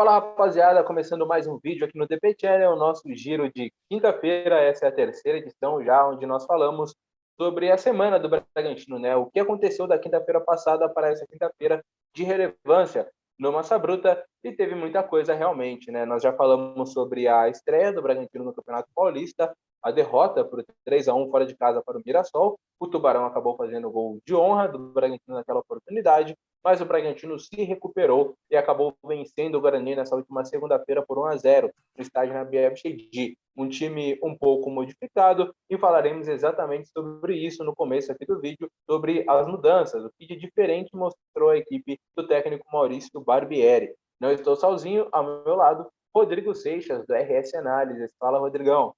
Fala, rapaziada, começando mais um vídeo aqui no DP Channel, o nosso giro de quinta-feira. Essa é a terceira edição já, onde nós falamos sobre a semana do Bragantino, né? O que aconteceu da quinta-feira passada para essa quinta-feira de relevância no Massa Bruta, e teve muita coisa realmente, né? Nós já falamos sobre a estreia do Bragantino no Campeonato Paulista, a derrota por 3-1 fora de casa para o Mirassol. O Tubarão acabou fazendo o gol de honra do Bragantino naquela oportunidade, mas o Bragantino se recuperou e acabou vencendo o Guarani nessa última segunda-feira por 1-0 no estádio Nabi Chedid. Um time um pouco modificado, e falaremos exatamente sobre isso no começo aqui do vídeo, sobre as mudanças, o que de diferente mostrou a equipe do técnico Maurício Barbieri. Não estou sozinho, ao meu lado, Rodrigo Seixas, do RS Análises. Fala, Rodrigão.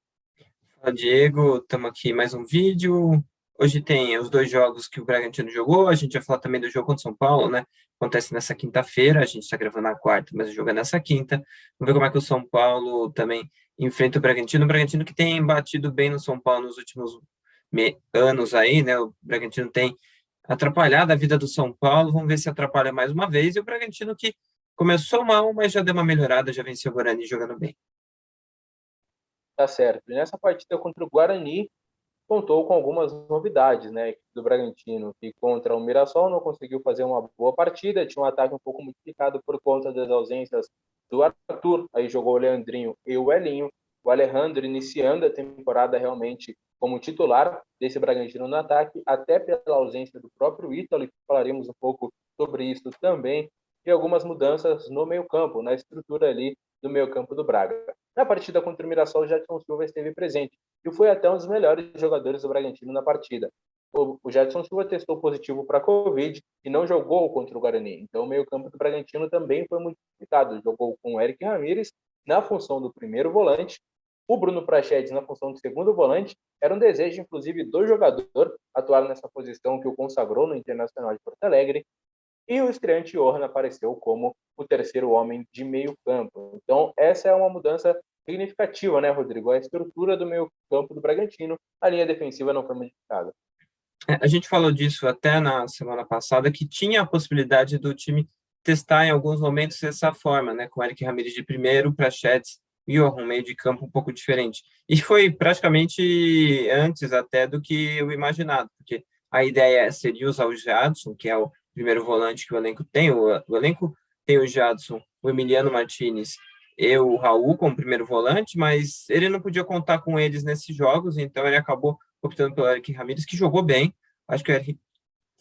Fala, Diego, estamos aqui em mais um vídeo. Hoje tem os dois jogos que o Bragantino jogou. A gente vai falar também do jogo contra o São Paulo, né? Acontece nessa quinta-feira. A gente está gravando na quarta, mas o jogo é nessa quinta. Vamos ver como é que o São Paulo também enfrenta o Bragantino. O Bragantino que tem batido bem no São Paulo nos últimos anos aí, né? O Bragantino tem atrapalhado a vida do São Paulo. Vamos ver se atrapalha mais uma vez. E o Bragantino que começou mal, mas já deu uma melhorada, já venceu o Guarani jogando bem. Tá certo. E nessa partida contra o Guarani, contou com algumas novidades, né? A equipe do Bragantino, que contra o Mirassol não conseguiu fazer uma boa partida, tinha um ataque um pouco modificado por conta das ausências do Arthur, aí jogou o Leandrinho e o Elinho, o Alejandro iniciando a temporada realmente como titular desse Bragantino no ataque, até pela ausência do próprio Ítalo, e falaremos um pouco sobre isso também, e algumas mudanças no meio-campo, na estrutura ali do meio-campo do Braga. Na partida contra o Mirassol, o Jadson Silva esteve presente e foi até um dos melhores jogadores do Bragantino na partida. O Jadson Silva testou positivo para a Covid e não jogou contra o Guarani. Então, o meio-campo do Bragantino também foi modificado. Jogou com o Eric Ramírez na função do primeiro volante, o Bruno Prachedes na função do segundo volante. Era um desejo, inclusive, do jogador atuar nessa posição que o consagrou no Internacional de Porto Alegre. E o estreante Johan apareceu como o terceiro homem de meio campo. Então, essa é uma mudança significativa, né, Rodrigo? A estrutura do meio campo do Bragantino, a linha defensiva não foi modificada. A gente falou disso até na semana passada, que tinha a possibilidade do time testar em alguns momentos dessa forma, né? Com o Eric Ramírez de primeiro, Prachedes e um meio de campo um pouco diferente. E foi praticamente antes até do que o imaginado, porque a ideia seria usar o Jadson, que é o primeiro volante que o elenco tem. O elenco tem o Jadson, o Emiliano Martinez e o Raul como primeiro volante, mas ele não podia contar com eles nesses jogos, então ele acabou optando pelo Eric Ramírez, que jogou bem. Acho que o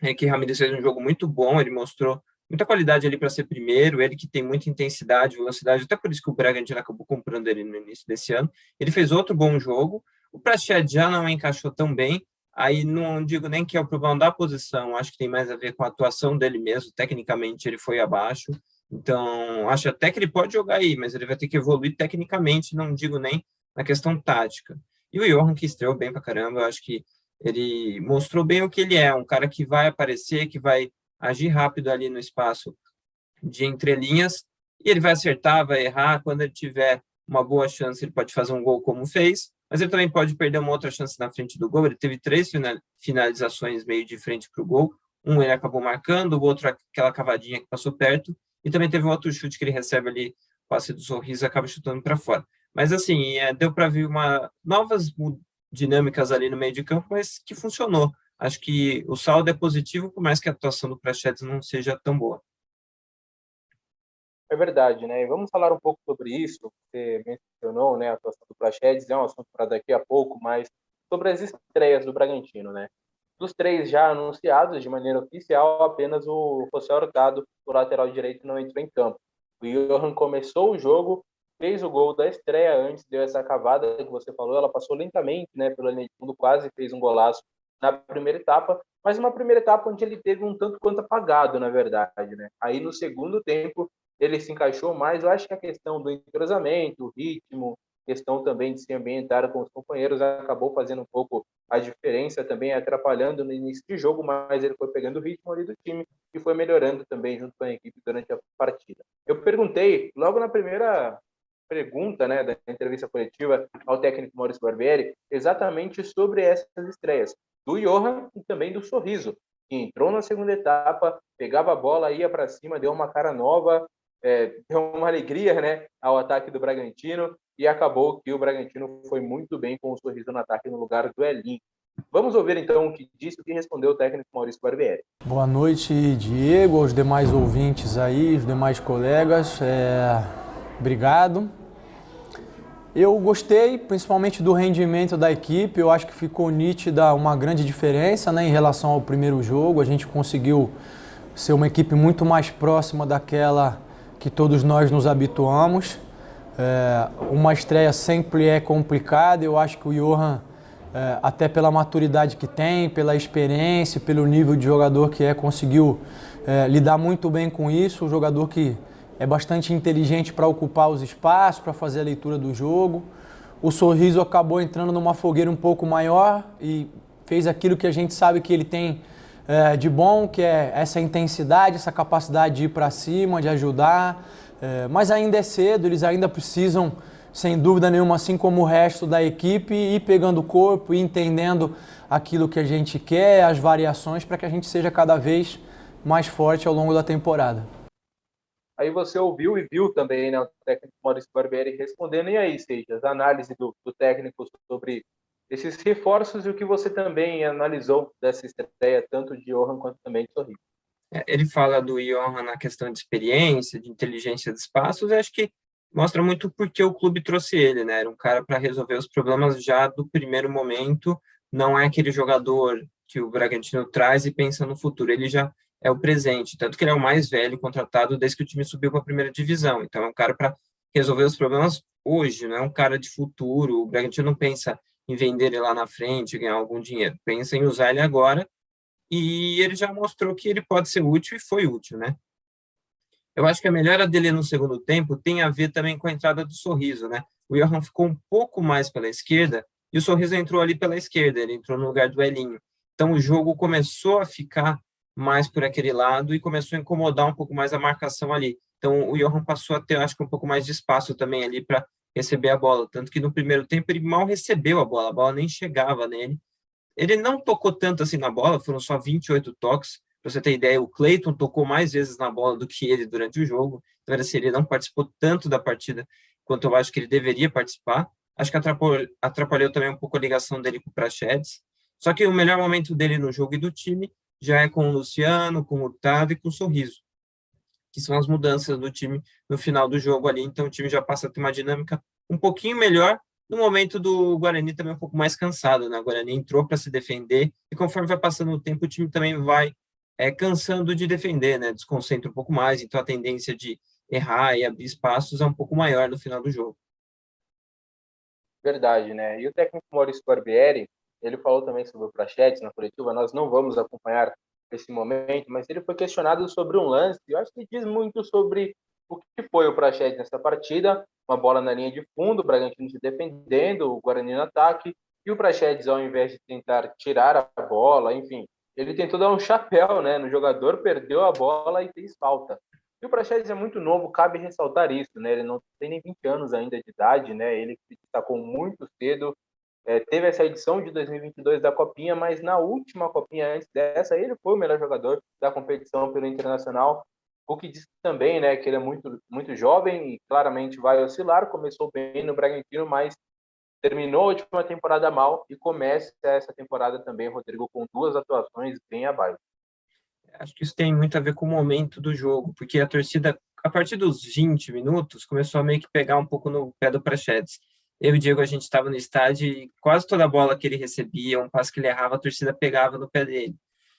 Eric Ramírez fez um jogo muito bom, ele mostrou muita qualidade ali para ser primeiro, ele que tem muita intensidade, velocidade, até por isso que o Bragantino acabou comprando ele no início desse ano. Ele fez outro bom jogo. O Praxedes já não encaixou tão bem, aí não digo nem que é o problema da posição, acho que tem mais a ver com a atuação dele mesmo, tecnicamente ele foi abaixo, então acho até que ele pode jogar aí, mas ele vai ter que evoluir tecnicamente, não digo nem na questão tática. E o Johan, que estreou bem pra caramba, eu acho que ele mostrou bem o que ele é, um cara que vai aparecer, que vai agir rápido ali no espaço de entrelinhas, e ele vai acertar, vai errar, quando ele tiver uma boa chance, ele pode fazer um gol como fez, mas ele também pode perder uma outra chance na frente do gol. Ele teve 3 finalizações meio de frente para o gol, um ele acabou marcando, o outro aquela cavadinha que passou perto, e também teve um outro chute que ele recebe ali, passe do Sorriso, acaba chutando para fora. Mas assim, deu para ver novas dinâmicas ali no meio de campo, mas que funcionou. Acho que o saldo é positivo, por mais que a atuação do Prachedes não seja tão boa. É verdade, né? E vamos falar um pouco sobre isso. Você mencionou, né, a atuação do Praxedes, é um assunto para daqui a pouco, mas sobre as estreias do Bragantino, né? Dos três já anunciados de maneira oficial, apenas o José Hurtado, o lateral direito, não entrou em campo. O Johan começou o jogo, fez o gol da estreia antes, deu essa cavada que você falou, ela passou lentamente, né, pela linha de fundo, quase fez um golaço na primeira etapa, mas uma primeira etapa onde ele teve um tanto quanto apagado, na verdade, né? Aí no segundo tempo ele se encaixou mais. Eu acho que a questão do entrosamento, o ritmo, questão também de se ambientar com os companheiros acabou fazendo um pouco a diferença, também atrapalhando no início de jogo, mas ele foi pegando o ritmo ali do time e foi melhorando também junto com a equipe durante a partida. Eu perguntei, logo na primeira pergunta, né, da entrevista coletiva ao técnico Maurício Barbieri, exatamente sobre essas estreias, do Johan e também do Sorriso, que entrou na segunda etapa, pegava a bola, ia para cima, deu uma cara nova, deu uma alegria, né, ao ataque do Bragantino, e acabou que o Bragantino foi muito bem com o Sorriso no ataque no lugar do Elinho. Vamos ouvir então o que disse, o que respondeu o técnico Maurício Barbieri. Boa noite, Diego, aos demais ouvintes aí, os demais colegas. Obrigado. Eu gostei principalmente do rendimento da equipe, eu acho que ficou nítida uma grande diferença, né, em relação ao primeiro jogo. A gente conseguiu ser uma equipe muito mais próxima daquela que todos nós nos habituamos. Uma estreia sempre é complicada, eu acho que o Johan, até pela maturidade que tem, pela experiência, pelo nível de jogador que conseguiu lidar muito bem com isso. Um jogador que é bastante inteligente para ocupar os espaços, para fazer a leitura do jogo. O Sorriso acabou entrando numa fogueira um pouco maior e fez aquilo que a gente sabe que ele tem de bom, que é essa intensidade, essa capacidade de ir para cima, de ajudar. Mas ainda é cedo, eles ainda precisam, sem dúvida nenhuma, assim como o resto da equipe, ir pegando o corpo, ir entendendo aquilo que a gente quer, as variações, para que a gente seja cada vez mais forte ao longo da temporada. Aí você ouviu e viu também, né, o técnico Maurício Barbieri respondendo. E aí, Seixas, a análise do técnico sobre esses reforços e o que você também analisou dessa estreia, tanto de Johan quanto também de Sorriso. Ele fala do Johan na questão de experiência, de inteligência de espaços, e acho que mostra muito porque o clube trouxe ele, né? Era um cara para resolver os problemas já do primeiro momento, não é aquele jogador que o Bragantino traz e pensa no futuro, ele já é o presente, tanto que ele é o mais velho contratado desde que o time subiu para a primeira divisão, então é um cara para resolver os problemas hoje, não é um cara de futuro. O Bragantino não pensa em vender ele lá na frente, ganhar algum dinheiro, pensa em usar ele agora, e ele já mostrou que ele pode ser útil e foi útil, né? Eu acho que a melhora dele no segundo tempo tem a ver também com a entrada do Sorriso, né? O Johan ficou um pouco mais pela esquerda e o Sorriso entrou ali pela esquerda, ele entrou no lugar do Elinho. Então o jogo começou a ficar mais por aquele lado e começou a incomodar um pouco mais a marcação ali. Então o Johan passou a ter, acho que, um pouco mais de espaço também ali para receber a bola, tanto que no primeiro tempo ele mal recebeu a bola nem chegava nele. Ele não tocou tanto assim na bola, foram só 28 toques. Para você ter ideia, o Cleiton tocou mais vezes na bola do que ele durante o jogo. Então, era assim, ele não participou tanto da partida quanto eu acho que ele deveria participar. Acho que atrapalhou também um pouco a ligação dele com o Praxedes. Só que o melhor momento dele no jogo e do time já é com o Luciano, com o Hurtado e com o Sorriso, que são as mudanças do time no final do jogo ali. Então, o time já passa a ter uma dinâmica um pouquinho melhor. No momento do Guarani também um pouco mais cansado, né? O Guarani entrou para se defender e conforme vai passando o tempo, o time também vai cansando de defender, né? Desconcentra um pouco mais, então a tendência de errar e abrir espaços é um pouco maior no final do jogo. Verdade, né? E o técnico Maurício Barbieri, ele falou também sobre o Praxedes na coletiva. Nós não vamos acompanhar esse momento, mas ele foi questionado sobre um lance. Eu acho que diz muito sobre o que foi o Praxedes nessa partida. Uma bola na linha de fundo, o Bragantino se defendendo, o Guarani no ataque, e o Praxedes, ao invés de tentar tirar a bola, enfim, ele tentou dar um chapéu, né, no jogador, perdeu a bola e fez falta. E o Praxedes é muito novo, cabe ressaltar isso, né? Ele não tem nem 20 anos ainda de idade, né? Ele se destacou muito cedo, teve essa edição de 2022 da Copinha, mas na última Copinha antes dessa, ele foi o melhor jogador da competição pelo Internacional, o que diz também, né, que ele é muito, muito jovem e claramente vai oscilar. Começou bem no Bragantino, mas terminou a última temporada mal e começa essa temporada também, Rodrigo, com 2 atuações bem abaixo. Acho que isso tem muito a ver com o momento do jogo, porque a torcida, a partir dos 20 minutos, começou a meio que pegar um pouco no pé do Praxedes. Eu e o Diego, a gente estava no estádio e quase toda a bola que ele recebia, um passe que ele errava, a torcida pegava no pé dele.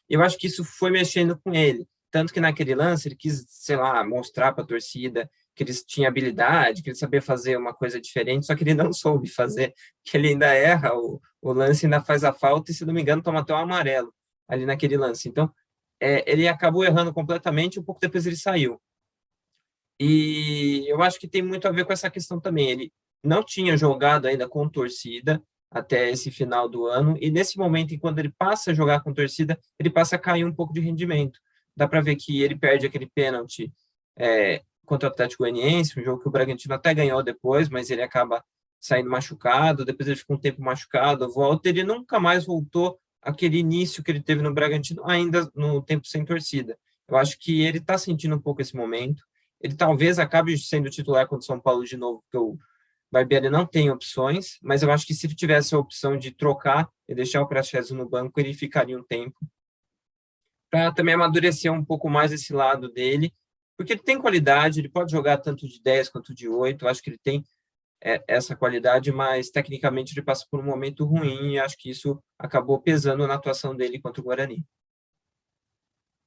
Eu acho que isso foi mexendo com ele. Tanto que naquele lance ele quis, sei lá, mostrar para a torcida que ele tinha habilidade, que ele sabia fazer uma coisa diferente, só que ele não soube fazer, que ele ainda erra o lance, ainda faz a falta e, se não me engano, toma até um amarelo ali naquele lance. Então, ele acabou errando completamente, um pouco depois ele saiu. E eu acho que tem muito a ver com essa questão também. Ele não tinha jogado ainda com torcida até esse final do ano, e nesse momento, quando ele passa a jogar com torcida, ele passa a cair um pouco de rendimento. Dá para ver que ele perde aquele pênalti contra o Atlético Goianiense, um jogo que o Bragantino até ganhou depois, mas ele acaba saindo machucado, depois ele fica um tempo machucado, volta, ele nunca mais voltou aquele início que ele teve no Bragantino, ainda no tempo sem torcida. Eu acho que ele está sentindo um pouco esse momento, ele talvez acabe sendo titular contra o São Paulo de novo, porque o Barbieri não tem opções, mas eu acho que se ele tivesse a opção de trocar e deixar o Praxedes no banco, ele ficaria um tempo para também amadurecer um pouco mais esse lado dele, porque ele tem qualidade, ele pode jogar tanto de 10 quanto de 8, eu acho que ele tem essa qualidade, mas tecnicamente ele passa por um momento ruim e acho que isso acabou pesando na atuação dele contra o Guarani.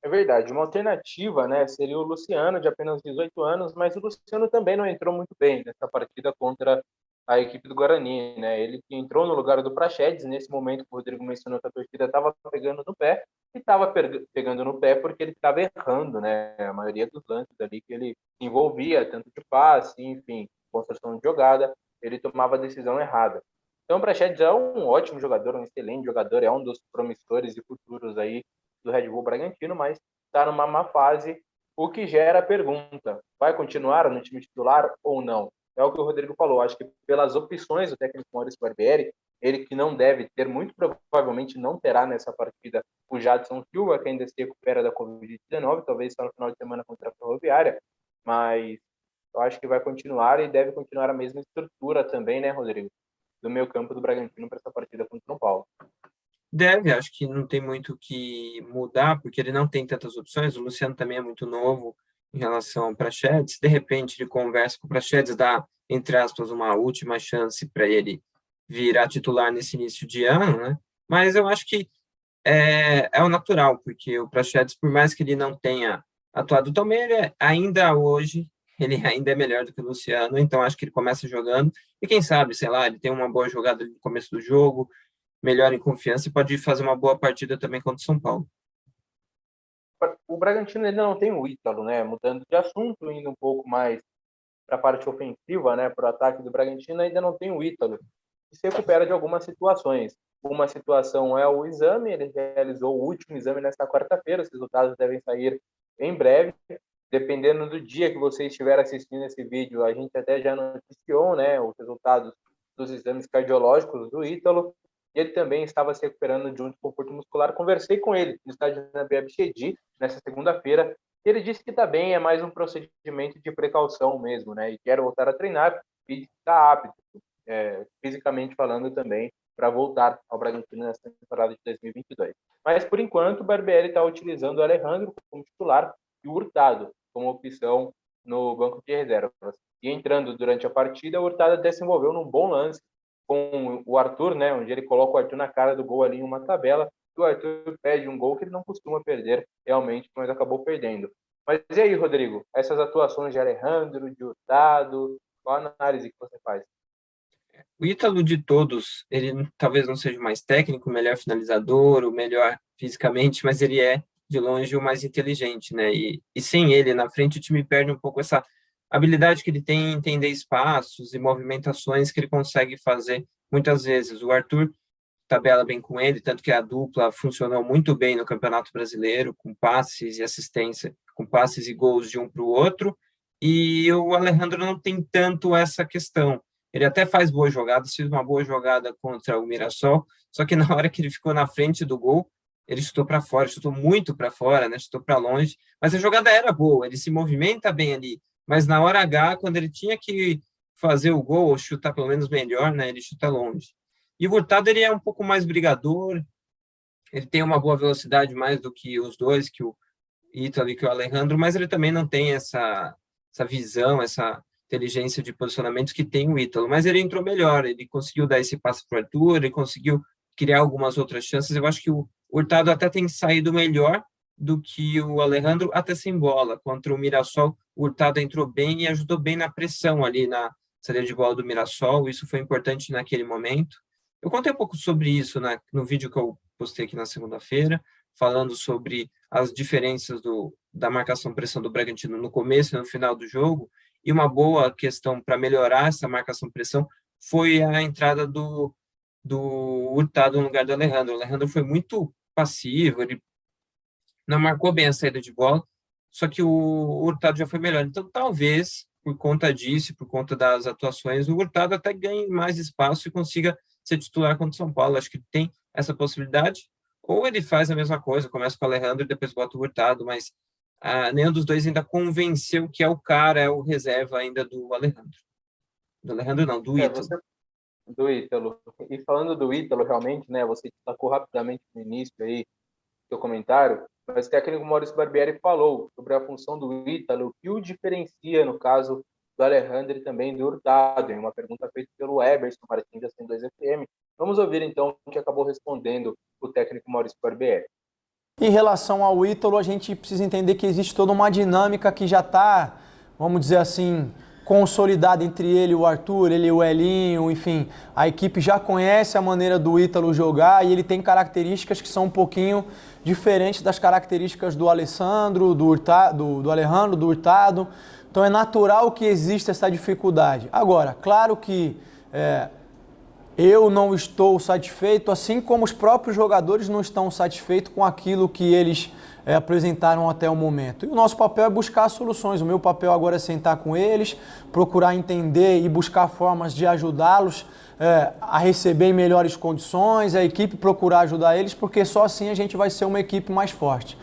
É verdade, uma alternativa, né, seria o Luciano, de apenas 18 anos, mas o Luciano também não entrou muito bem nessa partida contra a equipe do Guarani, né? Ele que entrou no lugar do Praxedes, nesse momento o Rodrigo mencionou que a torcida estava pegando no pé, e estava pegando no pé porque ele estava errando, né? A maioria dos lances ali que ele envolvia, tanto de passe, enfim, construção de jogada, ele tomava a decisão errada. Então o Praxedes é um ótimo jogador, um excelente jogador, é um dos promissores e futuros aí do Red Bull Bragantino, mas está numa má fase, o que gera a pergunta: vai continuar no time titular ou não? É o que o Rodrigo falou, acho que pelas opções do técnico Maurício Barbieri, ele que não deve ter, muito provavelmente não terá nessa partida o Jadson Silva, que ainda se recupera da Covid-19, talvez só no final de semana contra a Ferroviária, mas eu acho que vai continuar e deve continuar a mesma estrutura também, né, Rodrigo, do meio campo do Bragantino para essa partida contra o São Paulo. Deve, acho que não tem muito o que mudar, porque ele não tem tantas opções. O Luciano também é muito novo em relação ao Praxedes. De repente, ele conversa com o Praxedes, dá, entre aspas, uma última chance para ele virar titular nesse início de ano, né? Mas eu acho que é o natural, porque o Praxedes, por mais que ele não tenha atuado tão bem, ainda hoje, ele ainda é melhor do que o Luciano, então acho que ele começa jogando, e quem sabe, sei lá, ele tem uma boa jogada no começo do jogo, melhor em confiança e pode fazer uma boa partida também contra o São Paulo. O Bragantino ainda não tem o Ítalo, né? Mudando de assunto, indo um pouco mais para a parte ofensiva, né? Para o ataque do Bragantino, ainda não tem o Ítalo, que se recupera de algumas situações. Uma situação é o exame, ele realizou o último exame nesta quarta-feira, os resultados devem sair em breve. Dependendo do dia que você estiver assistindo esse vídeo, a gente até já noticiou, né, os resultados dos exames cardiológicos do Ítalo, e ele também estava se recuperando de um desconforto muscular. Conversei com ele no estádio Nabi Abichedi, nessa segunda-feira, e ele disse que está bem, é mais um procedimento de precaução mesmo, né, e quer voltar a treinar e está apto, fisicamente falando também, para voltar ao Bragantino nessa temporada de 2022. Mas, por enquanto, o Barbieri está utilizando o Alejandro como titular e o Hurtado como opção no banco de reservas. E entrando durante a partida, o Hurtado desenvolveu num bom lance com o Arthur, né, onde ele coloca o Arthur na cara do gol ali em uma tabela, e o Arthur perde um gol que ele não costuma perder realmente, mas acabou perdendo. Mas e aí, Rodrigo? Essas atuações de Alejandro, de Hurtado, qual a análise que você faz? O Ítalo de todos, ele talvez não seja o mais técnico, o melhor finalizador, o melhor fisicamente, mas ele é, de longe, o mais inteligente, né? E sem ele na frente, o time perde um pouco essa habilidade que ele tem em entender espaços e movimentações que ele consegue fazer muitas vezes. O Arthur tabela bem com ele, tanto que a dupla funcionou muito bem no Campeonato Brasileiro, com passes e assistência, com passes e gols de um para o outro, e o Alejandro não tem tanto essa questão. Ele até faz boas jogadas, fez uma boa jogada contra o Mirassol, só que na hora que ele ficou na frente do gol, ele chutou para fora, chutou muito para fora, né? Chutou para longe, mas a jogada era boa, ele se movimenta bem ali, mas na hora H, quando ele tinha que fazer o gol, ou chutar pelo menos melhor, né? Ele chuta longe. E o Hurtado, ele é um pouco mais brigador, ele tem uma boa velocidade mais do que os dois, que o Ítalo e que o Alejandro, mas ele também não tem essa visão, essa inteligência de posicionamento que tem o Ítalo. Mas ele entrou melhor, ele conseguiu dar esse passe para o Arthur, ele conseguiu criar algumas outras chances. Eu acho que o Hurtado até tem saído melhor do que o Alejandro, até sem bola. Contra o Mirassol, o Hurtado entrou bem e ajudou bem na pressão ali na saída de bola do Mirassol, isso foi importante naquele momento. Eu contei um pouco sobre isso no vídeo que eu postei aqui na segunda-feira, falando sobre as diferenças da marcação-pressão do Bragantino no começo e no final do jogo, e uma boa questão para melhorar essa marcação-pressão foi a entrada do Hurtado no lugar do Alejandro. O Alejandro foi muito passivo, ele não marcou bem a saída de bola, só que o Hurtado já foi melhor. Então, talvez, por conta disso, por conta das atuações, o Hurtado até ganhe mais espaço e consiga ser titular contra o São Paulo. Acho que tem essa possibilidade. Ou ele faz a mesma coisa, começa com o Alejandro e depois bota o Hurtado, mas nenhum dos dois ainda convenceu que é o cara, é o reserva ainda do Alejandro. Do Alejandro não, do Ítalo. Do Ítalo. E falando do Ítalo, realmente, né, você destacou rapidamente no início aí, seu comentário, mas o técnico Maurício Barbieri falou sobre a função do Ítalo, o que o diferencia, no caso do Alejandro e também do Hurtado, em uma pergunta feita pelo Eberson Martins, da 102 FM. Vamos ouvir, então, o que acabou respondendo o técnico Maurício Barbieri. Em relação ao Ítalo, a gente precisa entender que existe toda uma dinâmica que já está, vamos dizer assim, consolidada entre ele e o Arthur, ele e o Elinho, enfim. A equipe já conhece a maneira do Ítalo jogar e ele tem características que são um pouquinho diferentes das características do Alessandro, do Alejandro, do Hurtado. Então é natural que exista essa dificuldade. Agora, claro que eu não estou satisfeito, assim como os próprios jogadores não estão satisfeitos com aquilo que eles apresentaram até o momento. E o nosso papel é buscar soluções. O meu papel agora é sentar com eles, procurar entender e buscar formas de ajudá-los a receber em melhores condições, a equipe procurar ajudar eles, porque só assim a gente vai ser uma equipe mais forte.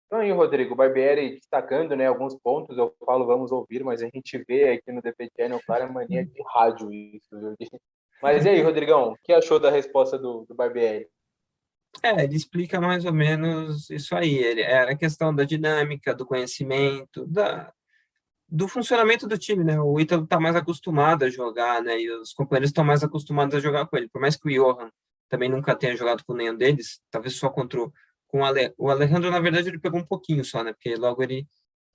Então aí, Rodrigo, Barbieri destacando, né, alguns pontos, eu falo vamos ouvir, mas a gente vê aqui no DP Channel, claro, é mania de rádio isso, viu? Mas e aí, Rodrigão, o que achou da resposta do Barbieri? Ele explica mais ou menos isso aí. Era a questão da dinâmica, do conhecimento, do funcionamento do time, né? O Ítalo está mais acostumado a jogar, né? E os companheiros estão mais acostumados a jogar com ele. Por mais que o Johan também nunca tenha jogado com nenhum deles, talvez só com o Alejandro, na verdade, ele pegou um pouquinho só, né? Porque logo ele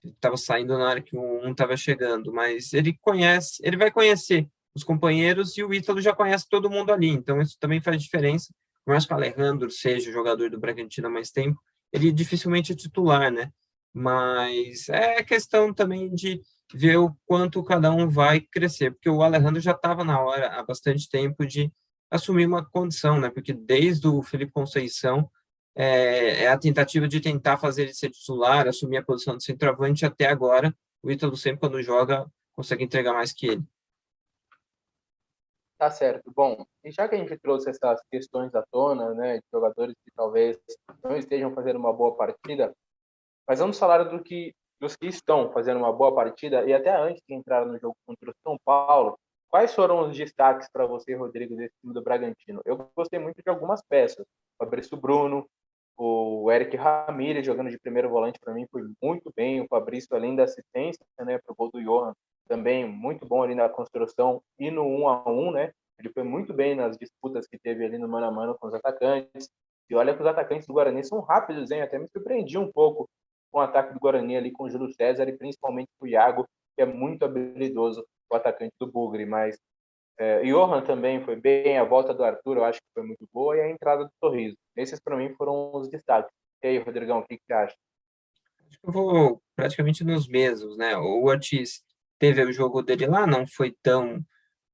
estava saindo na hora que um estava chegando. Mas ele vai conhecer os companheiros e o Ítalo já conhece todo mundo ali. Então, isso também faz diferença. Por mais que o Alejandro seja jogador do Bragantino há mais tempo, ele dificilmente é titular, né? Mas é questão também de ver o quanto cada um vai crescer, porque o Alejandro já estava na hora, há bastante tempo, de assumir uma condição, né? Porque desde o Felipe Conceição, é a tentativa de tentar fazer ele ser titular, assumir a posição de centroavante, até agora, o Ítalo sempre, quando joga, consegue entregar mais que ele. Tá certo. Bom, e já que a gente trouxe essas questões à tona, né, de jogadores que talvez não estejam fazendo uma boa partida, mas vamos falar dos que estão fazendo uma boa partida, e até antes de entrar no jogo contra o São Paulo, quais foram os destaques para você, Rodrigo, desse time do Bragantino? Eu gostei muito de algumas peças. O Fabrício Bruno, o Eric Ramírez jogando de primeiro volante, para mim foi muito bem. O Fabrício, além da assistência, né, para o gol do Johan, também muito bom ali na construção e no 1-1, né? Ele foi muito bem nas disputas que teve ali no mano a mano com os atacantes. E olha que os atacantes do Guarani são rápidos, hein? Até me surpreendi um pouco com o ataque do Guarani ali com o Júlio César e principalmente com o Iago, que é muito habilidoso, o atacante do Bugre. Mas Johan também foi bem, a volta do Arthur eu acho que foi muito boa e a entrada do Sorriso. Esses para mim foram os destaques. E aí, Rodrigão, o que você acha? Acho que eu vou praticamente nos mesmos, né? O Ortiz teve o jogo dele lá, não foi tão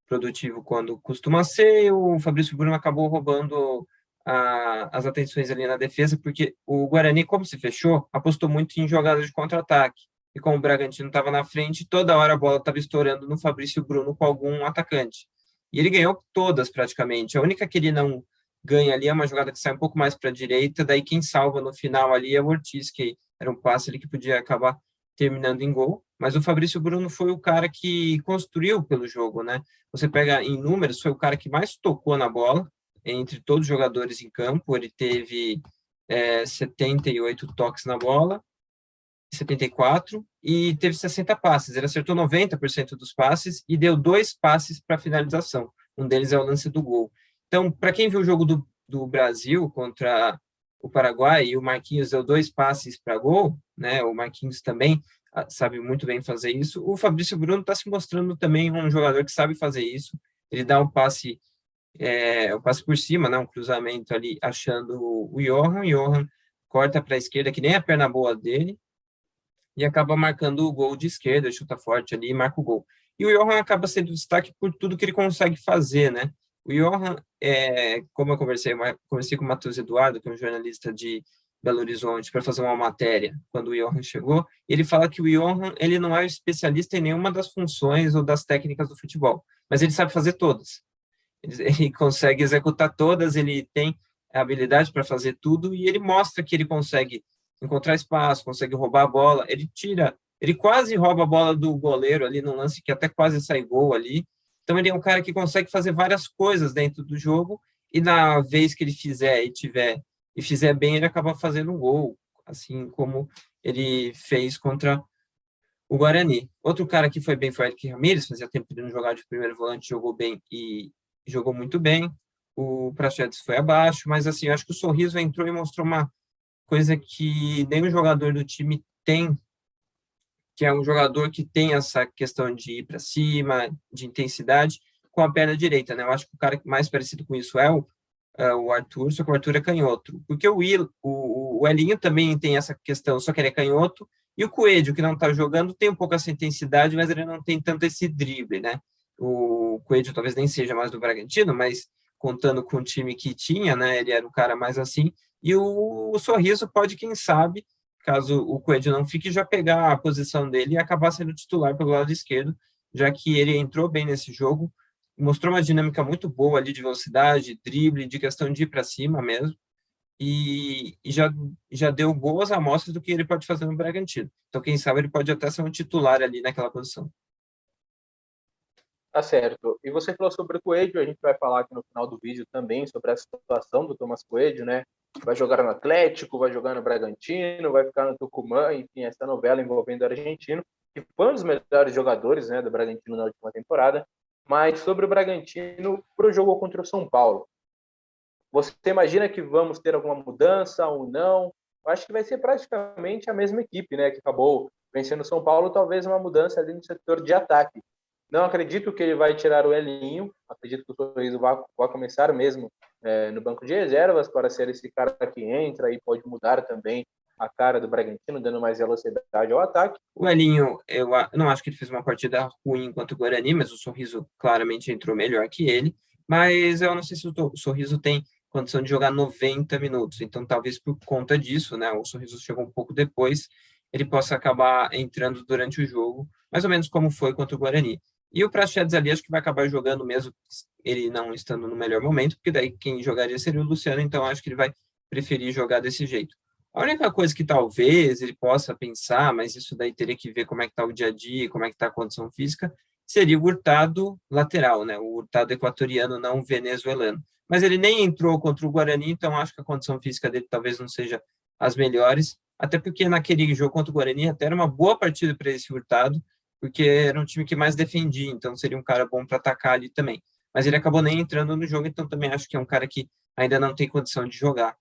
produtivo quando costuma ser. O Fabrício Bruno acabou roubando as atenções ali na defesa, porque o Guarani, como se fechou, apostou muito em jogadas de contra-ataque. E como o Bragantino estava na frente, toda hora a bola estava estourando no Fabrício Bruno com algum atacante. E ele ganhou todas praticamente. A única que ele não ganha ali é uma jogada que sai um pouco mais para a direita, daí quem salva no final ali é o Ortiz, que era um passe ali que podia acabar terminando em gol, mas o Fabrício Bruno foi o cara que construiu pelo jogo, né? Você pega em números, foi o cara que mais tocou na bola entre todos os jogadores em campo, ele teve 78 toques na bola, 74, e teve 60 passes, ele acertou 90% dos passes e deu 2 passes para finalização, um deles é o lance do gol. Então, para quem viu o jogo do Brasil contra o Paraguai, e o Marquinhos deu 2 passes para gol, né? O Marquinhos também sabe muito bem fazer isso. O Fabrício Bruno está se mostrando também um jogador que sabe fazer isso. Ele dá um passe por cima, né? Um cruzamento ali, achando o Johan corta para a esquerda, que nem a perna boa dele, e acaba marcando o gol de esquerda, chuta forte ali e marca o gol. E o Johan acaba sendo destaque por tudo que ele consegue fazer, né? O Johan, como eu conversei com o Matheus Eduardo, que é um jornalista de Belo Horizonte, para fazer uma matéria, quando o Johan chegou, ele fala que o Johan, ele não é especialista em nenhuma das funções ou das técnicas do futebol, mas ele sabe fazer todas. Ele consegue executar todas, ele tem a habilidade para fazer tudo, e ele mostra que ele consegue encontrar espaço, consegue roubar a bola, ele quase rouba a bola do goleiro ali num lance que até quase sai gol ali. Então ele é um cara que consegue fazer várias coisas dentro do jogo e na vez que ele fizer bem, ele acaba fazendo um gol, assim como ele fez contra o Guarani. Outro cara que foi bem foi o Eric Ramírez, fazia tempo que ele não jogava de primeiro volante, jogou bem e jogou muito bem. O Praxedes foi abaixo, mas assim, eu acho que o Sorriso entrou e mostrou uma coisa que nenhum jogador do time tem, que é um jogador que tem essa questão de ir para cima, de intensidade, com a perna direita, né? Eu acho que o cara mais parecido com isso é o Arthur, só que o Arthur é canhoto. Porque o Elinho também tem essa questão, só que ele é canhoto, e o Coelho, que não está jogando, tem um pouco essa intensidade, mas ele não tem tanto esse drible, né? O Coelho talvez nem seja mais do Bragantino, mas contando com o time que tinha, né? Ele era o cara mais assim, e o Sorriso pode, quem sabe, caso o Coelho não fique, já pegar a posição dele e acabar sendo titular pelo lado esquerdo, já que ele entrou bem nesse jogo, mostrou uma dinâmica muito boa ali de velocidade, drible, de questão de ir para cima mesmo, e já deu boas amostras do que ele pode fazer no Bragantino. Então, quem sabe ele pode até ser um titular ali naquela posição. Tá certo. E você falou sobre o Coelho, a gente vai falar aqui no final do vídeo também sobre a situação do Thomas Coelho, né? Vai jogar no Atlético, vai jogar no Bragantino, vai ficar no Tucumã, enfim, essa novela envolvendo o argentino, que foi um dos melhores jogadores, né, do Bragantino na última temporada. Mas sobre o Bragantino, para o jogo contra o São Paulo, você imagina que vamos ter alguma mudança ou não? Eu acho que vai ser praticamente a mesma equipe, né, que acabou vencendo o São Paulo, talvez uma mudança ali no setor de ataque. Não acredito que ele vai tirar o Elinho, acredito que o Sorriso vai começar mesmo no banco de reservas para ser esse cara que entra e pode mudar também a cara do Bragantino, dando mais velocidade ao ataque. O Elinho, eu não acho que ele fez uma partida ruim contra o Guarani, mas o Sorriso claramente entrou melhor que ele. Mas eu não sei se o Sorriso tem condição de jogar 90 minutos. Então, talvez por conta disso, né? O Sorriso chegou um pouco depois, ele possa acabar entrando durante o jogo, mais ou menos como foi contra o Guarani. E o Praxedes ali acho que vai acabar jogando mesmo ele não estando no melhor momento, porque daí quem jogaria seria o Luciano, então acho que ele vai preferir jogar desse jeito. A única coisa que talvez ele possa pensar, mas isso daí teria que ver como é que está o dia a dia, como é que está a condição física, seria o Hurtado lateral, né? O Hurtado equatoriano, não venezuelano. Mas ele nem entrou contra o Guarani, então acho que a condição física dele talvez não seja as melhores, até porque naquele jogo contra o Guarani até era uma boa partida para esse Hurtado, porque era um time que mais defendia, então seria um cara bom para atacar ali também. Mas ele acabou nem entrando no jogo, então também acho que é um cara que ainda não tem condição de jogar.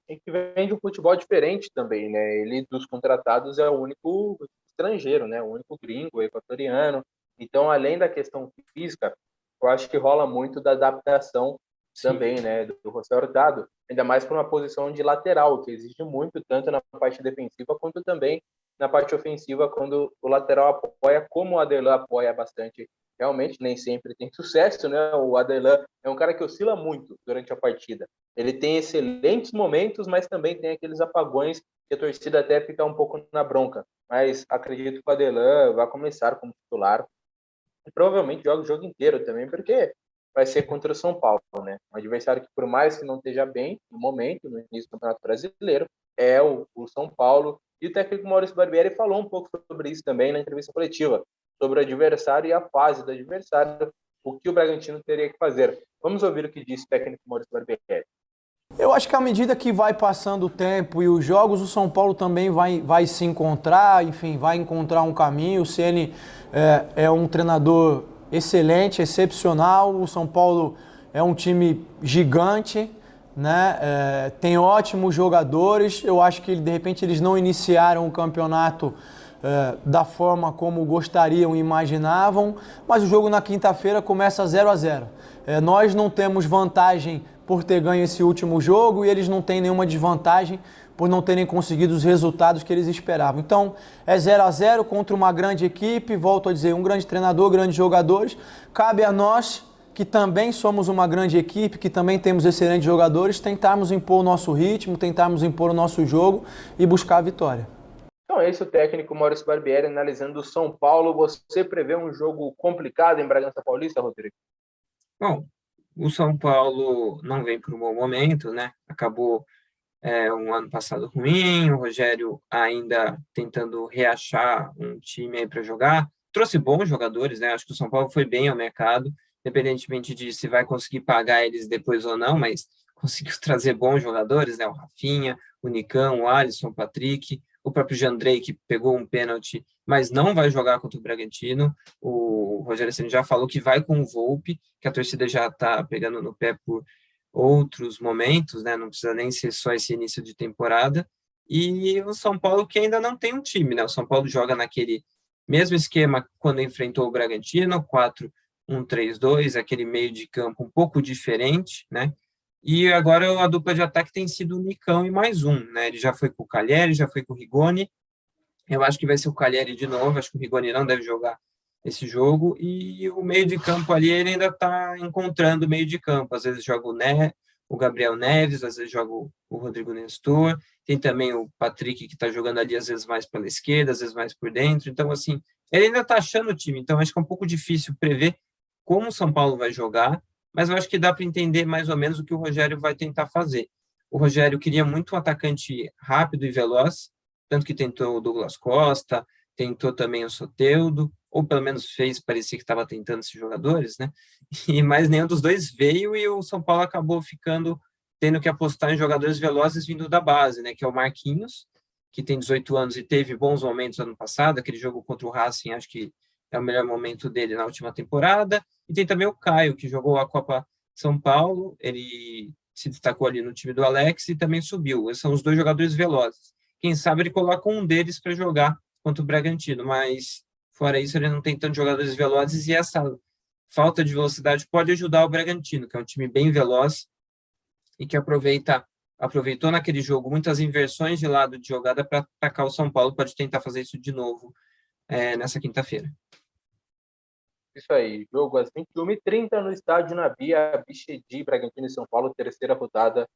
E que vem de um futebol diferente também, né? Ele, dos contratados, é o único estrangeiro, né? O único gringo, equatoriano. Então, além da questão física, eu acho que rola muito da adaptação também, né? Do José Hurtado, ainda mais para uma posição de lateral, que exige muito, tanto na parte defensiva quanto também na parte ofensiva, quando o lateral apoia, como o Aderlan apoia bastante. Realmente, nem sempre tem sucesso, né? O Aderlan é um cara que oscila muito durante a partida. Ele tem excelentes momentos, mas também tem aqueles apagões que a torcida até fica um pouco na bronca. Mas acredito que o Aderlan vai começar como titular e provavelmente joga o jogo inteiro também, porque vai ser contra o São Paulo, né? Um adversário que, por mais que não esteja bem no momento, no início do Campeonato Brasileiro, é o São Paulo. E o técnico Maurício Barbieri falou um pouco sobre isso também na entrevista coletiva, sobre o adversário e a fase do adversário, o que o Bragantino teria que fazer. Vamos ouvir o que disse o técnico Maurício Barbieri. Eu acho que à medida que vai passando o tempo e os jogos, o São Paulo também vai se encontrar, enfim, vai encontrar um caminho. O Ceni é um treinador excelente, excepcional. O São Paulo é um time gigante, né? Tem ótimos jogadores. Eu acho que de repente eles não iniciaram o campeonato da forma como gostariam e imaginavam, mas o jogo na quinta-feira começa 0-0. Nós não temos vantagem por ter ganho esse último jogo e eles não têm nenhuma desvantagem por não terem conseguido os resultados que eles esperavam. Então, é 0-0 contra uma grande equipe, volto a dizer, um grande treinador, grandes jogadores. Cabe a nós, que também somos uma grande equipe, que também temos excelentes jogadores, tentarmos impor o nosso ritmo, tentarmos impor o nosso jogo e buscar a vitória. Então, esse é o técnico Maurício Barbieri analisando o São Paulo. Você prevê um jogo complicado em Bragança Paulista, Rodrigo? Bom, o São Paulo não vem por um bom momento, né? Acabou um ano passado ruim, o Rogério ainda tentando reachar um time aí para jogar. Trouxe bons jogadores, né? Acho que o São Paulo foi bem ao mercado, independentemente de se vai conseguir pagar eles depois ou não, mas conseguiu trazer bons jogadores, né? O Rafinha, o Nicão, o Alisson, o Patrick, o próprio Jandrei, que pegou um pênalti, mas não vai jogar contra o Bragantino. O Rogério Ceni já falou que vai com o Volpi, que a torcida já está pegando no pé por outros momentos, né? Não precisa nem ser só esse início de temporada. E o São Paulo que ainda não tem um time, né? O São Paulo joga naquele mesmo esquema quando enfrentou o Bragantino, 4-1-3-2, aquele meio de campo um pouco diferente, né? E agora a dupla de ataque tem sido o Nicão e mais um, né? Ele já foi com o Calheri, já foi com o Rigoni. Eu acho que vai ser o Calheri de novo, acho que o Rigoni não deve jogar esse jogo, e o meio de campo ali ele ainda está encontrando o meio de campo, às vezes joga o Gabriel Neves, às vezes joga o Rodrigo Nestor, tem também o Patrick que está jogando ali às vezes mais pela esquerda, às vezes mais por dentro, então assim, ele ainda está achando o time, então acho que é um pouco difícil prever como o São Paulo vai jogar, mas eu acho que dá para entender mais ou menos o que o Rogério vai tentar fazer. O Rogério queria muito um atacante rápido e veloz, tanto que tentou o Douglas Costa, tentou também o Soteldo, ou pelo menos fez parecer que estava tentando esses jogadores, né? E mais nenhum dos dois veio e o São Paulo acabou ficando tendo que apostar em jogadores velozes vindo da base, né? Que é o Marquinhos, que tem 18 anos e teve bons momentos ano passado, aquele jogo contra o Racing, acho que é o melhor momento dele na última temporada. E tem também o Caio, que jogou a Copa São Paulo, ele se destacou ali no time do Alex e também subiu. Esses são os dois jogadores velozes. Quem sabe ele coloca um deles para jogar contra o Bragantino, mas fora isso ele não tem tantos jogadores velozes e essa falta de velocidade pode ajudar o Bragantino, que é um time bem veloz e que aproveitou naquele jogo muitas inversões de lado de jogada para atacar o São Paulo, pode tentar fazer isso de novo nessa quinta-feira. Isso aí, jogo às 21h30 no estádio Nabia Bichedi, Bragantino e São Paulo, terceira rodada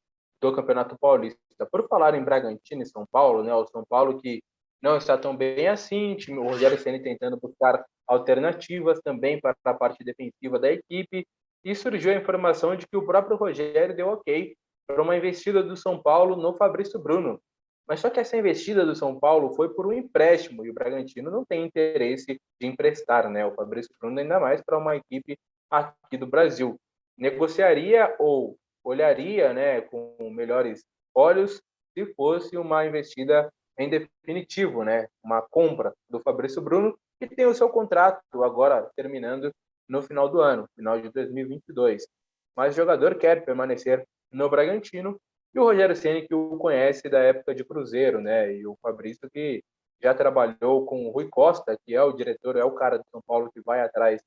do Campeonato Paulista. Por falar em Bragantino e São Paulo, né, o São Paulo que não está tão bem assim, o Rogério Ceni tentando buscar alternativas também para a parte defensiva da equipe, e surgiu a informação de que o próprio Rogério deu ok para uma investida do São Paulo no Fabrício Bruno. Mas só que essa investida do São Paulo foi por um empréstimo e o Bragantino não tem interesse de emprestar, né? O Fabrício Bruno ainda mais para uma equipe aqui do Brasil. Negociaria ou olharia, né, com melhores olhos se fosse uma investida em definitivo, né? Uma compra do Fabrício Bruno, que tem o seu contrato agora terminando no final do ano, final de 2022. Mas o jogador quer permanecer no Bragantino e o Rogério Ceni que o conhece da época de Cruzeiro, né? E o Fabrício que já trabalhou com o Rui Costa, que é o diretor, é o cara do São Paulo que vai atrás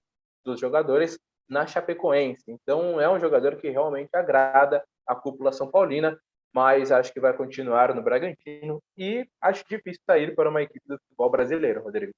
dos jogadores na Chapecoense. Então é um jogador que realmente agrada a cúpula são paulina, mas acho que vai continuar no Bragantino e acho difícil sair para uma equipe do futebol brasileiro, Rodrigo.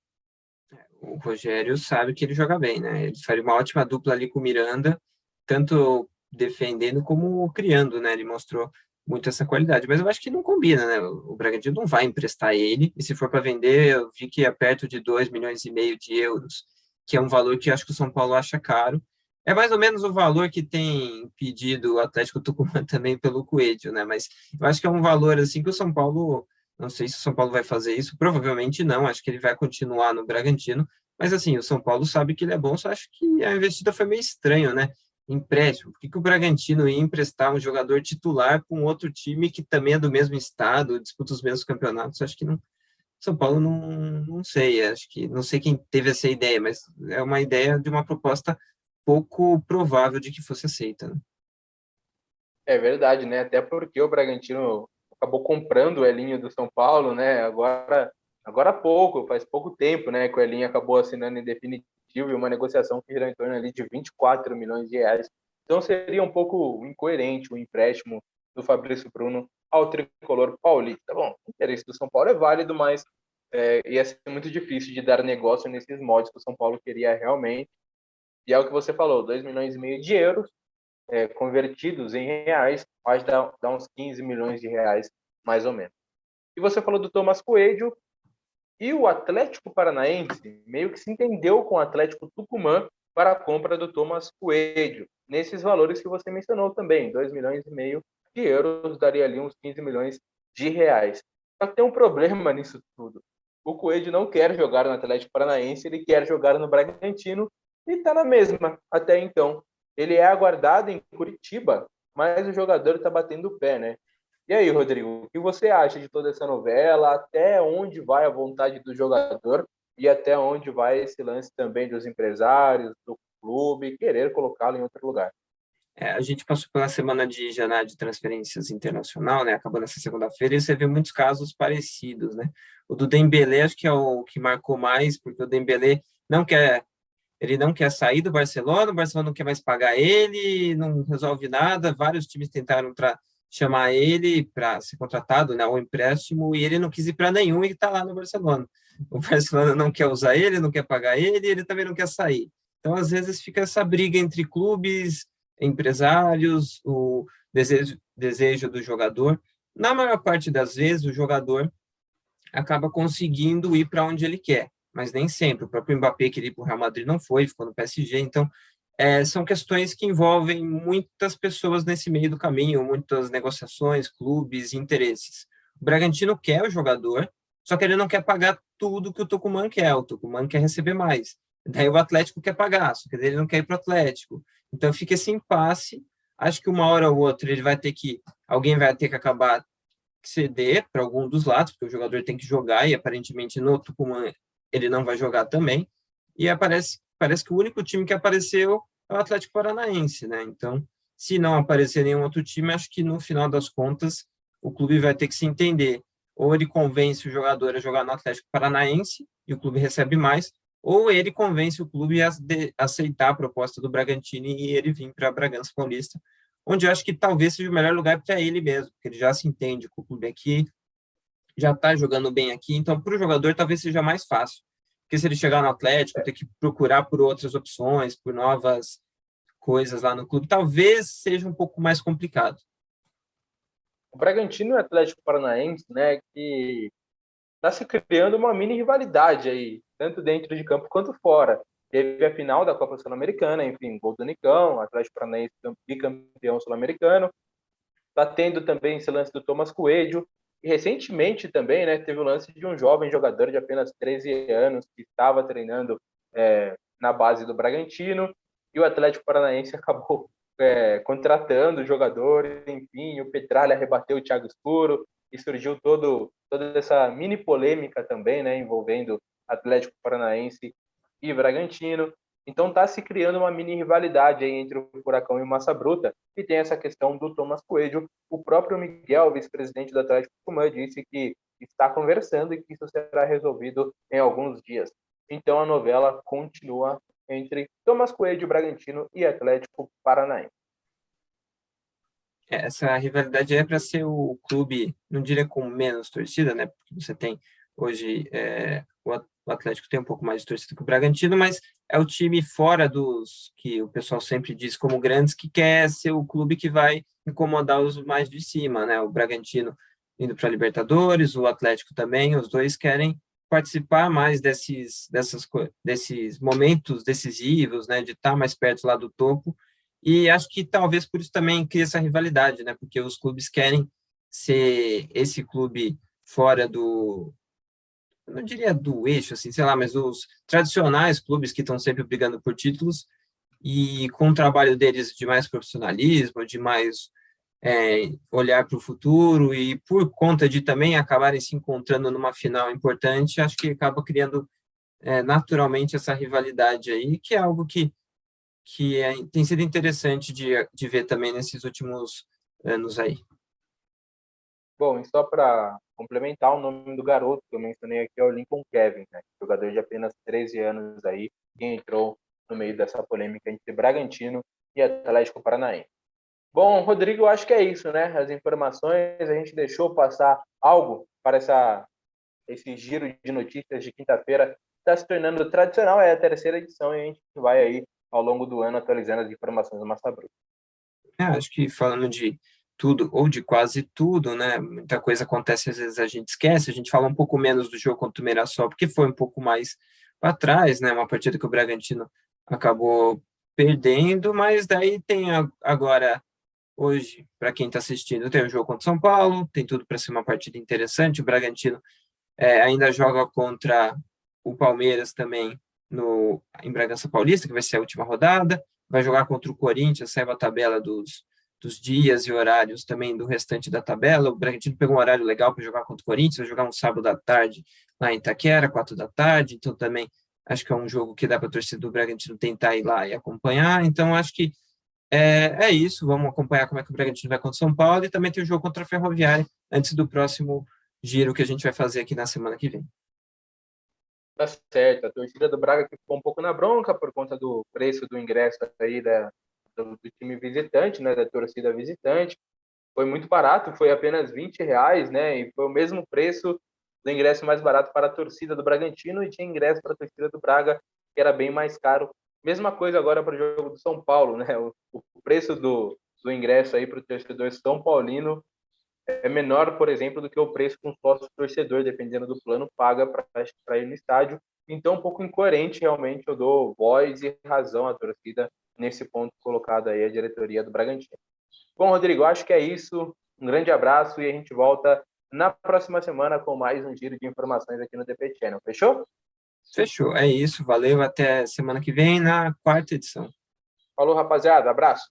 O Rogério sabe que ele joga bem, né? Ele faria uma ótima dupla ali com o Miranda, tanto defendendo como criando, né? Ele mostrou muito essa qualidade, mas eu acho que não combina, né? O Bragantino não vai emprestar ele, e se for para vender, eu vi que é perto de 2,5 milhões de euros, que é um valor que acho que o São Paulo acha caro. É mais ou menos o valor que tem pedido o Atlético Tucumã também pelo Coelho, né? Mas eu acho que é um valor assim que o São Paulo, não sei se o São Paulo vai fazer isso, provavelmente não, acho que ele vai continuar no Bragantino, mas assim, o São Paulo sabe que ele é bom, só acho que a investida foi meio estranho, né? Empréstimo. Por que o Bragantino ia emprestar um jogador titular para um outro time que também é do mesmo estado, disputa os mesmos campeonatos? Acho que não. São Paulo não sei, acho que não sei quem teve essa ideia, mas é uma ideia de uma proposta pouco provável de que fosse aceita, né? É verdade, né? Até porque o Bragantino acabou comprando o Elinho do São Paulo, né? Agora há pouco, faz pouco tempo, né? Que o Elinho acabou assinando em definitivo e uma negociação que girou em torno ali de 24 milhões de reais. Então seria um pouco incoerente o empréstimo do Fabrício Bruno ao tricolor paulista. Bom, o interesse do São Paulo é válido, mas ia ser muito difícil de dar negócio nesses moldes que o São Paulo queria realmente. E é o que você falou, 2,5 milhões de euros convertidos em reais, pode dar uns 15 milhões de reais, mais ou menos. E você falou do Thomas Coelho, e o Atlético Paranaense meio que se entendeu com o Atlético Tucumã para a compra do Thomas Coelho, nesses valores que você mencionou também, 2,5 milhões de euros, daria ali uns 15 milhões de reais. Só que tem um problema nisso tudo. O Coelho não quer jogar no Atlético Paranaense, ele quer jogar no Bragantino e está na mesma até então. Ele é aguardado em Curitiba, mas o jogador está batendo o pé, né? E aí, Rodrigo, o que você acha de toda essa novela? Até onde vai a vontade do jogador e até onde vai esse lance também dos empresários, do clube, querer colocá-lo em outro lugar? A gente passou pela semana de janela de transferências internacional, né, acabando essa segunda-feira, e você vê muitos casos parecidos, né? O do Dembélé acho que é o que marcou mais, porque o Dembélé ele não quer sair do Barcelona, o Barcelona não quer mais pagar ele, não resolve nada, vários times tentaram chamar ele para ser contratado, né, o empréstimo, e ele não quis ir para nenhum e está lá no Barcelona. O Barcelona não quer usar ele, não quer pagar ele, e ele também não quer sair. Então, às vezes, fica essa briga entre clubes, empresários, o desejo do jogador. Na maior parte das vezes, o jogador acaba conseguindo ir para onde ele quer, mas nem sempre. O próprio Mbappé queria ir para o Real Madrid, não foi, ficou no PSG. Então, são questões que envolvem muitas pessoas nesse meio do caminho, muitas negociações, clubes, interesses. O Bragantino quer o jogador, só que ele não quer pagar tudo que o Tucumã quer. O Tucumã quer receber mais. Daí o Atlético quer pagar, só que ele não quer ir para o Atlético. Então fica esse impasse. Acho que uma hora ou outra alguém vai ter que acabar ceder para algum dos lados, porque o jogador tem que jogar e aparentemente no Tucumã ele não vai jogar também. E parece que o único time que apareceu é o Atlético Paranaense, né? Então, se não aparecer nenhum outro time, acho que no final das contas o clube vai ter que se entender. Ou ele convence o jogador a jogar no Atlético Paranaense e o clube recebe mais, ou ele convence o clube a aceitar a proposta do Bragantino e ele vir para Bragança Paulista, onde eu acho que talvez seja o melhor lugar para ele mesmo, porque ele já se entende com o clube aqui, já está jogando bem aqui, então para o jogador talvez seja mais fácil, porque se ele chegar no Atlético, ter que procurar por outras opções, por novas coisas lá no clube, talvez seja um pouco mais complicado. O Bragantino e o Atlético Paranaense, né, que está se criando uma mini rivalidade aí, tanto dentro de campo quanto fora. Teve a final da Copa Sul-Americana, enfim, gol do Nicão, Atlético Paranaense bicampeão sul-americano. Está tendo também esse lance do Thomas Coelho. E recentemente também, né, teve o lance de um jovem jogador de apenas 13 anos que estava treinando na base do Bragantino e o Atlético Paranaense acabou contratando o jogador, enfim, o Petralha rebateu o Thiago Escuro e surgiu toda essa mini polêmica também, né, envolvendo Atlético Paranaense e Bragantino. Então está se criando uma mini rivalidade aí entre o Furacão e o Massa Bruta, e tem essa questão do Thomas Coelho. O próprio Miguel, vice-presidente do Atlético Tucumã, disse que está conversando e que isso será resolvido em alguns dias. Então a novela continua entre Thomas Coelho, Bragantino e Atlético Paranaense. Essa rivalidade é para ser o clube, não diria com menos torcida, né? Porque você tem hoje o Atlético tem um pouco mais de torcida que o Bragantino, mas é o time fora dos que o pessoal sempre diz como grandes, que quer ser o clube que vai incomodar os mais de cima, né? O Bragantino indo para a Libertadores, o Atlético também, os dois querem participar mais desses momentos decisivos, né? De estar mais perto lá do topo. E acho que talvez por isso também cria essa rivalidade, né? Porque os clubes querem ser esse clube fora não diria do eixo, assim, sei lá, mas os tradicionais clubes que estão sempre brigando por títulos e com o trabalho deles de mais profissionalismo, de mais olhar para o futuro e por conta de também acabarem se encontrando numa final importante, acho que acaba criando naturalmente essa rivalidade aí, que é algo que tem sido interessante de ver também nesses últimos anos aí. Bom, e só para complementar, o nome do garoto que eu mencionei aqui é o Lincoln Kevin, né? Jogador de apenas 13 anos aí, que entrou no meio dessa polêmica entre Bragantino e Atlético Paranaense. Bom, Rodrigo, acho que é isso, né? As informações, a gente deixou passar algo para esse giro de notícias de quinta-feira, está se tornando tradicional, é a terceira edição e a gente vai aí ao longo do ano atualizando as informações do Massa Bruta. Acho que falando de tudo, ou de quase tudo, né? Muita coisa acontece, às vezes a gente esquece, a gente fala um pouco menos do jogo contra o Mirassol, porque foi um pouco mais para trás, né? Uma partida que o Bragantino acabou perdendo, mas daí tem agora Hoje, para quem está assistindo, tem o jogo contra o São Paulo, tem tudo para ser uma partida interessante. O Bragantino ainda joga contra o Palmeiras também em Bragança Paulista, que vai ser a última rodada. Vai jogar contra o Corinthians, saiu a tabela dos dias e horários também do restante da tabela. O Bragantino pegou um horário legal para jogar contra o Corinthians, vai jogar um sábado à tarde lá em Itaquera, 4 da tarde. Então, também acho que é um jogo que dá para a torcida do Bragantino tentar ir lá e acompanhar. Então, acho que é isso. Vamos acompanhar como é que o Bragantino vai contra o São Paulo e também tem o jogo contra a Ferroviária antes do próximo giro que a gente vai fazer aqui na semana que vem. Tá certo. A torcida do Braga ficou um pouco na bronca por conta do preço do ingresso aí do time visitante, né, da torcida visitante. Foi muito barato, foi apenas R$ 20, né, e foi o mesmo preço do ingresso mais barato para a torcida do Bragantino e tinha ingresso para a torcida do Braga, que era bem mais caro. Mesma coisa agora para o jogo do São Paulo, né, o preço do ingresso aí para o torcedor São Paulino é menor, por exemplo, do que o preço que um sócio torcedor, dependendo do plano, paga para ir no estádio. Então, um pouco incoerente, realmente, eu dou voz e razão à torcida nesse ponto colocado aí a diretoria do Bragantino. Bom, Rodrigo, acho que é isso. Um grande abraço e a gente volta na próxima semana com mais um giro de informações aqui no DP Channel. Fechou? Fechou, é isso. Valeu, até semana que vem na 4ª edição. Falou, rapaziada. Abraço.